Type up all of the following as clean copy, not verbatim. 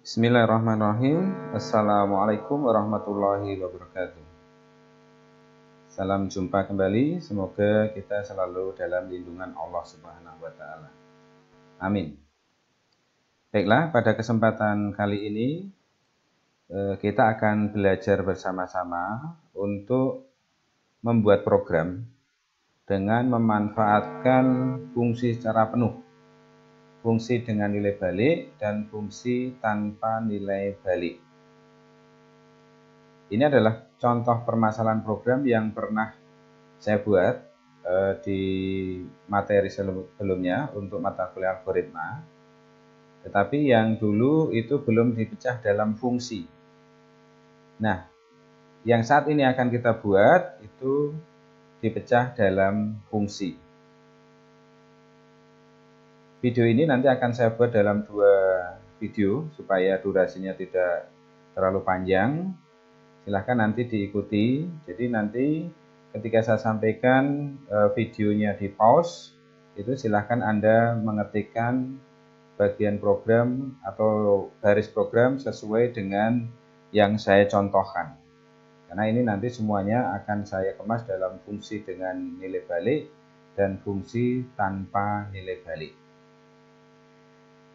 Bismillahirrahmanirrahim. Assalamualaikum warahmatullahi wabarakatuh. Salam jumpa kembali. Semoga kita selalu dalam lindungan Allah Subhanahu wa Ta'ala. Amin. Baiklah, pada kesempatan kali ini kita akan belajar bersama-sama untuk membuat program dengan memanfaatkan fungsi secara penuh. Fungsi dengan nilai balik dan fungsi tanpa nilai balik. Ini adalah contoh permasalahan program yang pernah saya buat di materi sebelumnya untuk mata kuliah algoritma. Tetapi yang dulu itu belum dipecah dalam fungsi. Nah, yang saat ini akan kita buat itu dipecah dalam fungsi. Video ini nanti akan saya buat dalam 2 video supaya durasinya tidak terlalu panjang. Silahkan nanti diikuti. Jadi nanti ketika saya sampaikan videonya di pause, itu silahkan Anda mengetikkan bagian program atau baris program sesuai dengan yang saya contohkan. Karena ini nanti semuanya akan saya kemas dalam fungsi dengan nilai balik dan fungsi tanpa nilai balik.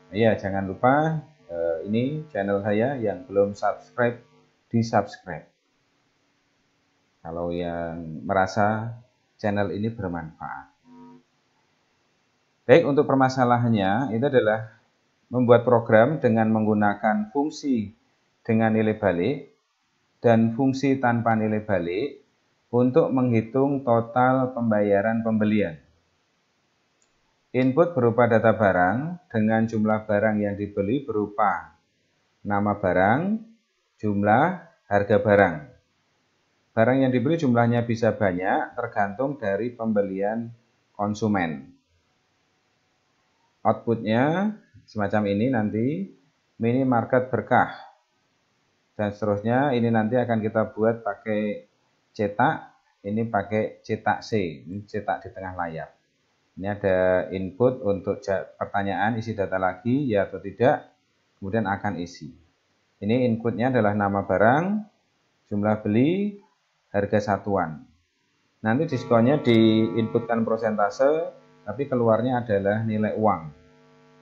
Ya, jangan lupa ini channel saya yang belum subscribe, di-subscribe. Kalau yang merasa channel ini bermanfaat. Baik, untuk permasalahannya itu adalah membuat program dengan menggunakan fungsi dengan nilai balik dan fungsi tanpa nilai balik untuk menghitung total pembayaran pembelian. Input berupa data barang dengan jumlah barang yang dibeli berupa nama barang, jumlah, harga barang. Barang yang dibeli jumlahnya bisa banyak tergantung dari pembelian konsumen. Outputnya semacam ini nanti, minimarket berkah. Dan seterusnya ini nanti akan kita buat pakai cetak, ini pakai cetak C, ini cetak di tengah layar. Ini ada input untuk pertanyaan isi data lagi, ya atau tidak, kemudian akan isi. Ini inputnya adalah nama barang, jumlah beli, harga satuan. Nanti diskonnya diinputkan persentase, tapi keluarnya adalah nilai uang.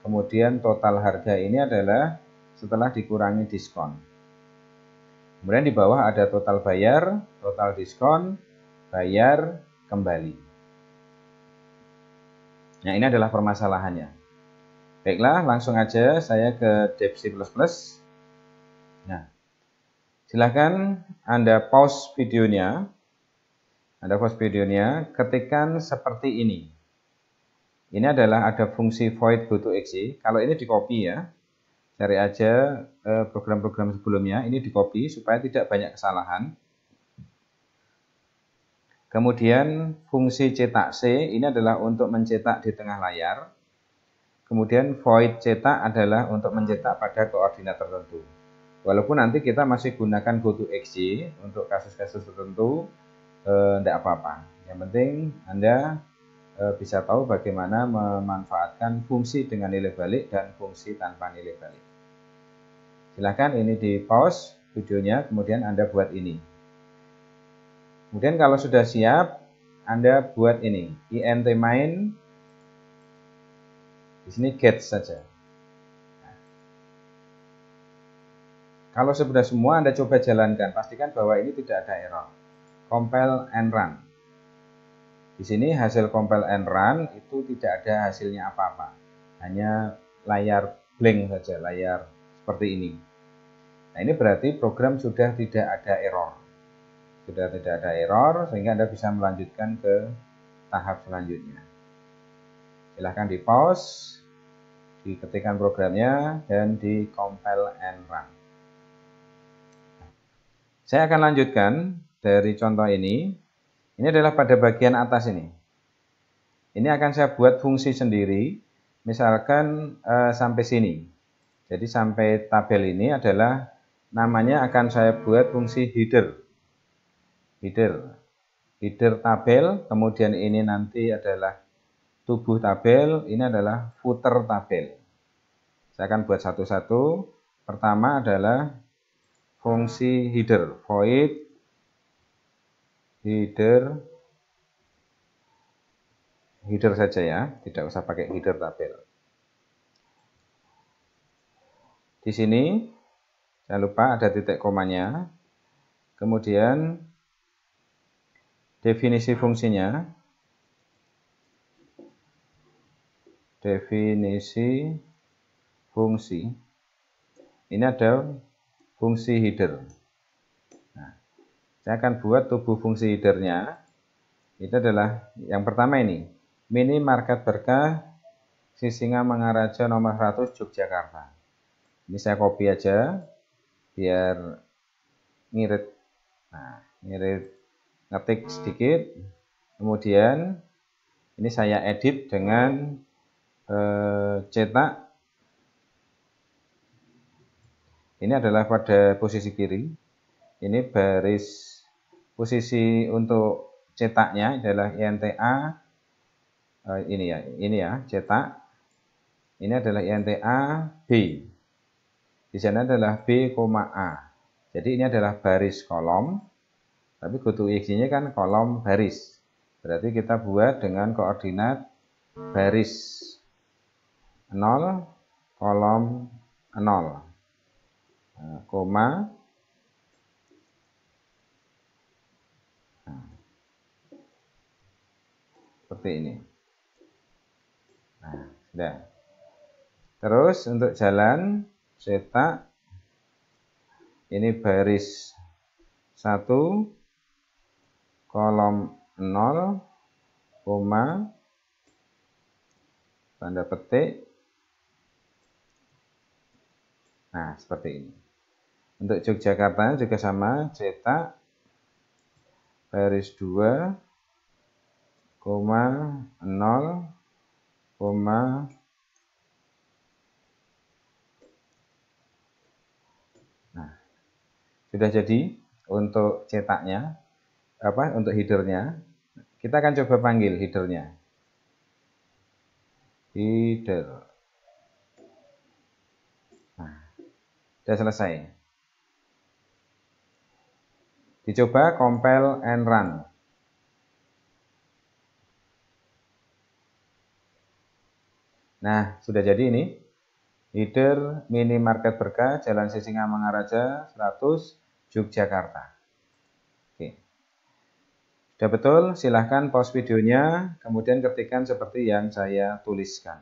Kemudian total harga ini adalah setelah dikurangi diskon. Kemudian di bawah ada total bayar, total diskon, bayar, kembali. Nah, ini adalah permasalahannya. Baiklah, langsung aja saya ke Dev C++. Nah, silakan Anda pause videonya. Ketikkan seperti ini. Ini adalah ada fungsi void goToExe. Kalau ini di copy ya. Cari aja program-program sebelumnya, ini di copy supaya tidak banyak kesalahan. Kemudian fungsi cetak C ini adalah untuk mencetak di tengah layar. Kemudian void cetak adalah untuk mencetak pada koordinat tertentu. Walaupun nanti kita masih gunakan goToExe untuk kasus-kasus tertentu, tidak apa-apa. Yang penting Anda bisa tahu bagaimana memanfaatkan fungsi dengan nilai balik dan fungsi tanpa nilai balik. Silahkan ini di pause videonya, kemudian Anda buat ini. Kemudian kalau sudah siap, Anda buat ini, int main, di sini get saja. Nah, kalau sudah semua Anda coba jalankan, pastikan bahwa ini tidak ada error. Compile and run. Di sini hasil compile and run itu tidak ada hasilnya apa-apa, hanya layar blank saja, layar seperti ini. Nah, ini berarti program sudah tidak ada error. Sudah tidak ada error sehingga Anda bisa melanjutkan ke tahap selanjutnya. Silahkan di pause, diketikkan programnya dan di compile and run. Saya akan lanjutkan dari contoh ini. Ini adalah pada bagian atas ini. Ini akan saya buat fungsi sendiri, misalkan sampai sini. Jadi sampai tabel ini adalah namanya akan saya buat fungsi header. Header tabel, kemudian ini nanti adalah tubuh tabel, ini adalah footer tabel. Saya akan buat satu-satu. Pertama adalah fungsi header, void header saja ya, tidak usah pakai header tabel. Di sini jangan lupa ada titik komanya. Kemudian definisi fungsinya. Definisi fungsi. Ini ada fungsi header. Nah, saya akan buat tubuh fungsi headernya. Itu adalah yang pertama ini. Minimarket berkah Sisingamangaraja nomor 100 Yogyakarta. Ini saya copy aja biar ngirit. Nah, ngirit ngetik sedikit. Kemudian ini saya edit dengan cetak. Ini adalah pada posisi kiri. Ini baris posisi untuk cetaknya adalah INTA. Ini ya cetak. Ini adalah INTA B. Di sana adalah B, A. Jadi ini adalah baris kolom. Tapi GoToEXE-nya kan kolom baris. Berarti kita buat dengan koordinat baris 0, kolom 0. Koma. Nah, seperti ini. Nah, sudah. Terus untuk jalan cetak ini baris 1, kolom 0, koma, tanda petik. Nah, seperti ini. Untuk Yogyakarta juga sama, cetak baris 2, koma, 0, koma, nah, sudah jadi untuk cetaknya, untuk headernya. Kita akan coba panggil headernya. Header. Nah, sudah selesai. Dicoba compile and run. Nah, sudah jadi ini. Header minimarket berkah Jalan Sisingamangaraja 100 Yogyakarta. Oke. Sudah betul, silahkan pause videonya, kemudian ketikkan seperti yang saya tuliskan.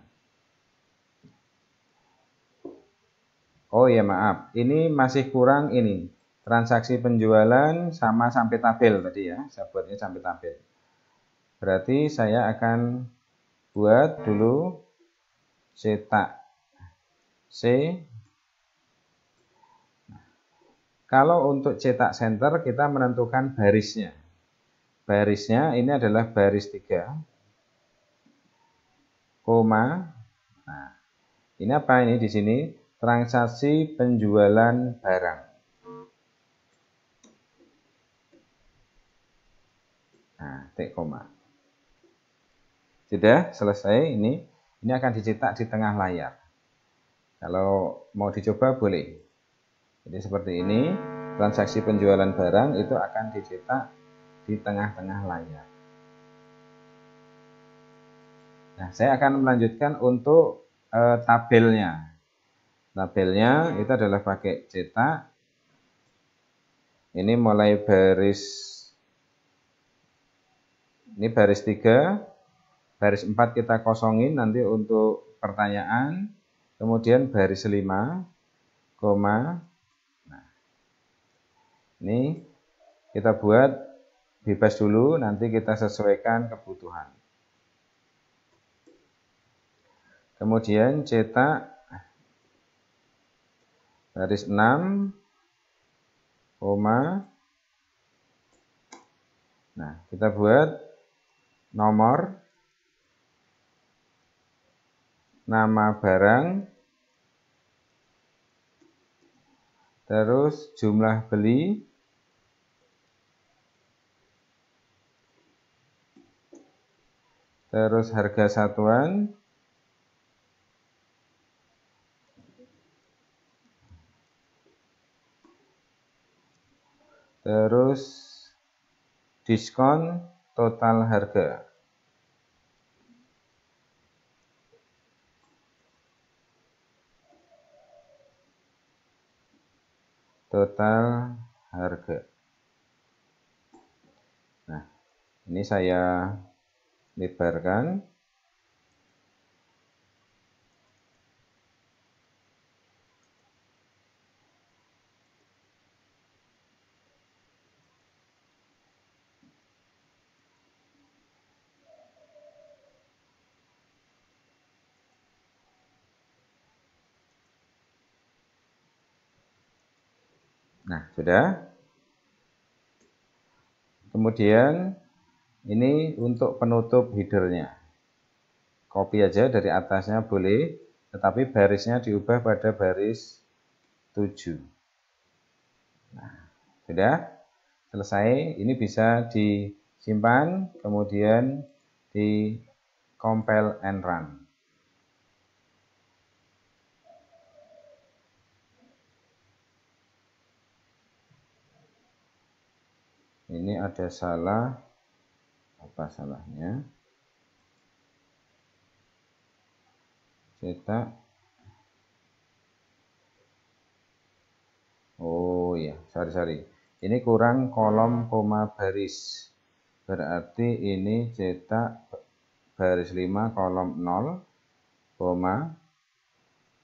Oh ya maaf, ini masih kurang ini. Transaksi penjualan sama sampai tabel tadi ya, saya buatnya sampai tabel. Berarti saya akan buat dulu cetak C. Kalau untuk cetak center kita menentukan barisnya. Barisnya ini adalah baris 3, koma. Nah, ini apa ini di sini? Transaksi penjualan barang. Nah, titik koma. Sudah selesai ini. Ini akan dicetak di tengah layar. Kalau mau dicoba boleh. Jadi seperti ini, transaksi penjualan barang itu akan dicetak di tengah-tengah layar. Nah, saya akan melanjutkan untuk tabelnya. Tabelnya itu adalah pakai cetak. Ini mulai baris, ini baris 3, baris 4 kita kosongin nanti untuk pertanyaan. Kemudian baris 5, koma. Nah, ini kita buat bebas dulu, nanti kita sesuaikan kebutuhan. Kemudian cetak baris 6, koma. Nah, kita buat nomor, nama barang, terus jumlah beli, terus harga satuan, terus diskon total harga. Total harga. Nah, ini saya lebarkan. Nah, sudah. Kemudian ini untuk penutup headernya. Copy aja dari atasnya boleh, tetapi barisnya diubah pada baris 7. Nah, sudah selesai. Ini bisa disimpan, kemudian di compile and run. Ini ada salah, apa salahnya? Cetak. Oh ya, sorry. Ini kurang kolom koma baris. Berarti ini cetak baris 5 kolom 0, koma,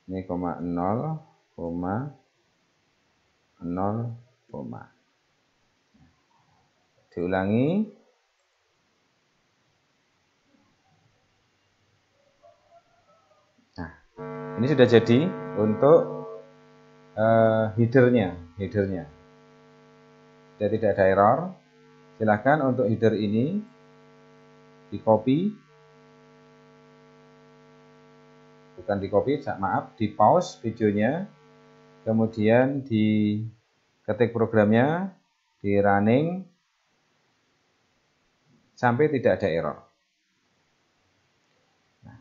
ini koma 0, koma, 0, koma. Diulangi. Nah, ini sudah jadi untuk headernya. Sudah tidak ada error. Silahkan untuk header ini di copy, bukan di copy, maaf, di pause videonya, kemudian diketik programnya, di running sampai tidak ada error. Nah,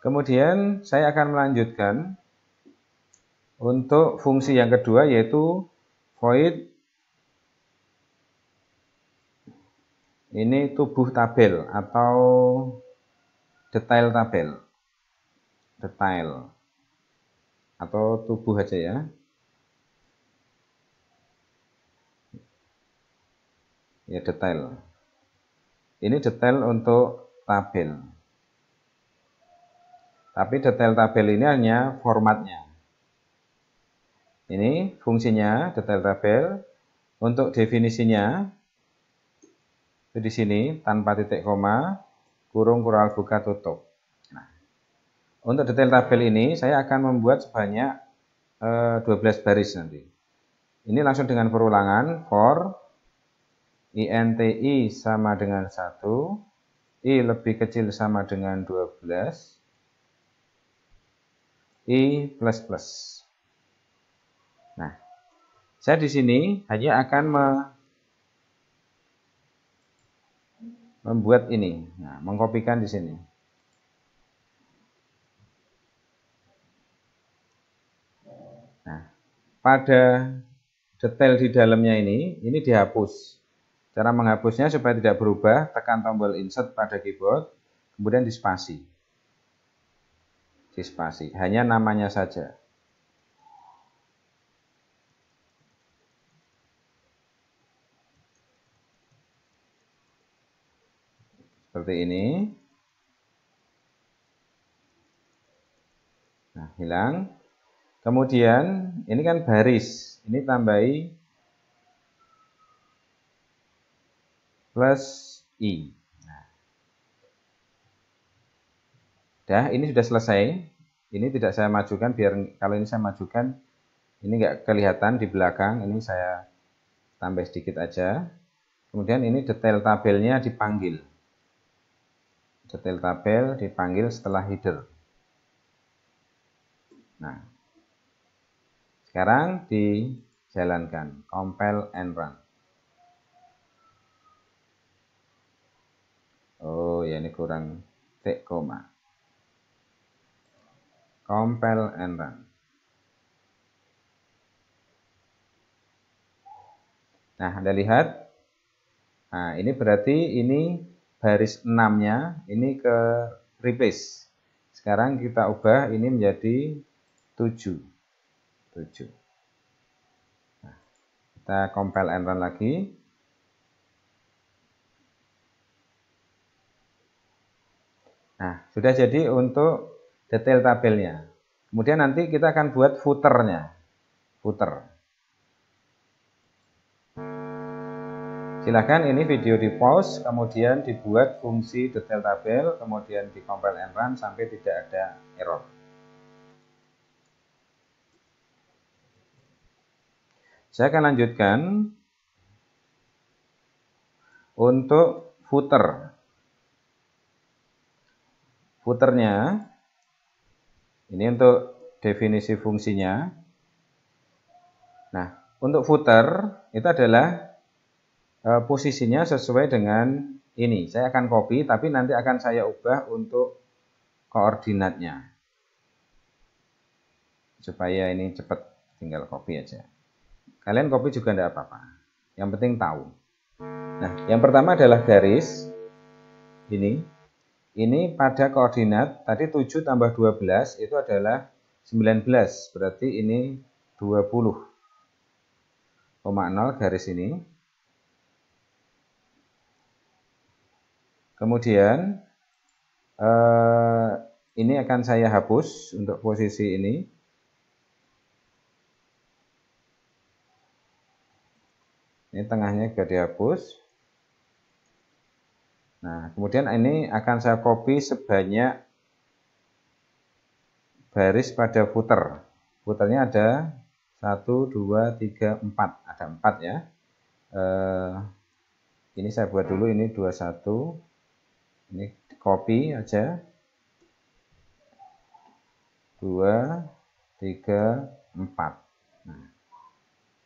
kemudian saya akan melanjutkan untuk fungsi yang kedua, yaitu void ini tubuh tabel atau detail tabel, detail atau tubuh aja ya. Ya, detail. Ini detail untuk tabel. Tapi detail tabel ini hanya formatnya. Ini fungsinya detail tabel. Untuk definisinya itu di sini tanpa titik koma, kurung kural buka tutup. Nah, untuk detail tabel ini saya akan membuat sebanyak 12 baris nanti. Ini langsung dengan perulangan for INTI sama dengan 1, I lebih kecil sama dengan 12, I plus plus. Nah, saya di sini hanya akan membuat ini, nah, mengkopikan di sini. Nah, pada detail di dalamnya ini dihapus. Cara menghapusnya supaya tidak berubah, tekan tombol insert pada keyboard, kemudian dispasi. Dispasi, hanya namanya saja. Seperti ini. Nah, hilang. Kemudian, ini kan baris. Ini tambahi plus I. Nah, ini sudah selesai. Ini tidak saya majukan, biar kalau ini saya majukan, ini nggak kelihatan di belakang. Ini saya tambah sedikit aja. Kemudian ini detail tabelnya dipanggil. Detail tabel dipanggil setelah header. Nah, sekarang dijalankan, compile and run. Oh ya, ini kurang titik koma. Compile and run. Nah, Anda lihat. Nah, ini berarti ini baris 6-nya ini ke replace. Sekarang kita ubah ini menjadi 7. Nah, kita compile and run lagi. Nah, sudah jadi untuk detail tabelnya. Kemudian nanti kita akan buat footernya. Footer. Silahkan ini video di pause, kemudian dibuat fungsi detail tabel, kemudian di compile and run sampai tidak ada error. Saya akan lanjutkan untuk footer. Footernya, ini untuk definisi fungsinya. Nah, untuk footer itu adalah posisinya sesuai dengan ini. Saya akan copy, tapi nanti akan saya ubah untuk koordinatnya. Supaya ini cepat, tinggal copy aja. Kalian copy juga tidak apa-apa. Yang penting tahu. Nah, yang pertama adalah garis. Ini pada koordinat, tadi 7 tambah 12 itu adalah 19. Berarti ini 20,0 garis ini. Kemudian ini akan saya hapus untuk posisi ini. Ini tengahnya juga dihapus. Nah, kemudian ini akan saya copy sebanyak baris pada footer. Footernya ada 1, 2, 3, 4. Ada 4 ya. Ini saya buat dulu, ini 21. Ini copy aja. 2, 3, 4. Nah,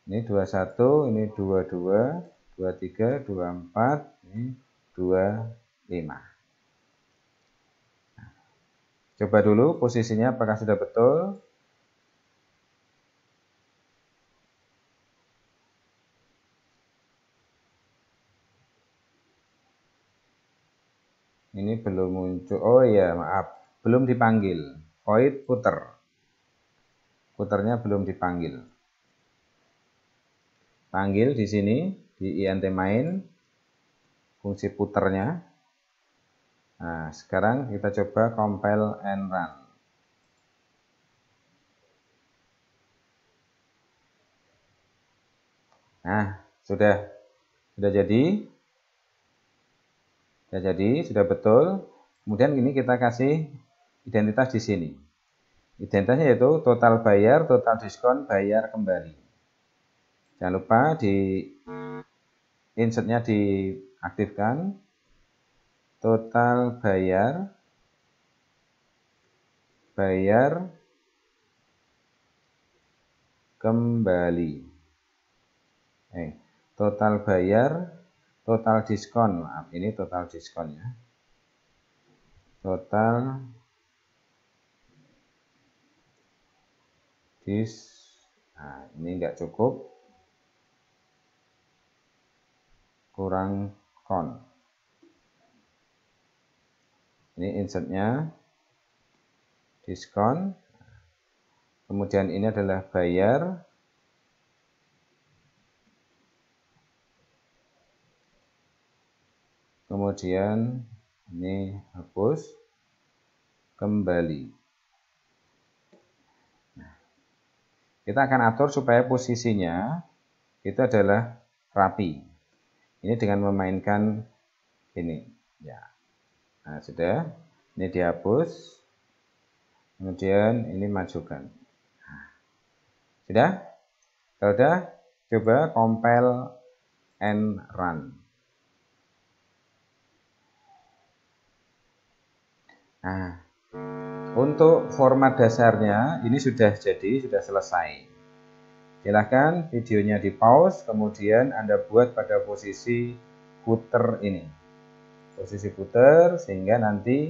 ini 21, ini 22, 23, 24, ini 25. Nah, coba dulu posisinya apakah sudah betul. Ini belum muncul. Oh iya, maaf. Belum dipanggil. Void footer. Footernya belum dipanggil. Panggil di sini di int main fungsi footernya. Nah, sekarang kita coba compile and run. Nah, sudah jadi. Sudah betul. Kemudian ini kita kasih identitas di sini. Identitasnya yaitu total bayar, total diskon, bayar kembali. Jangan lupa di insertnya diaktifkan. Total bayar, bayar kembali. Total bayar, total diskon. Maaf, ini total diskon ya. Total nah, ini enggak cukup. Kurang kon. Ini insertnya diskon. Kemudian ini adalah bayar. Kemudian ini hapus kembali. Nah, kita akan atur supaya posisinya itu adalah rapi. Ini dengan memainkan ini ya. Nah, sudah. Ini dihapus. Kemudian ini majukan. Nah, sudah? Kalau sudah, coba compile and run. Nah, untuk format dasarnya ini sudah jadi, sudah selesai. Silahkan videonya di pause, kemudian Anda buat pada posisi footer ini. Posisi footer sehingga nanti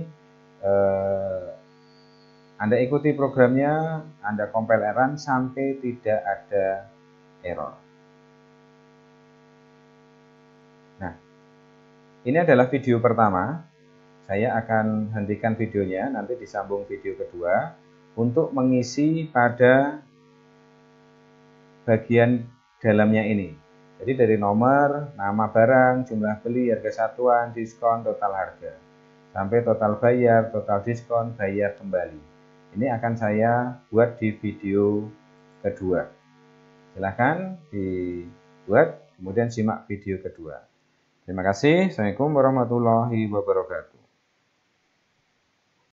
Anda ikuti programnya, Anda compile and run sampai tidak ada error. Ini adalah video pertama. Saya akan hentikan videonya, nanti disambung video kedua untuk mengisi pada bagian dalamnya ini. Jadi dari nomor, nama barang, jumlah beli, harga satuan, diskon, total harga. Sampai total bayar, total diskon, bayar kembali. Ini akan saya buat di video kedua. Silahkan dibuat, kemudian simak video kedua. Terima kasih. Assalamualaikum warahmatullahi wabarakatuh.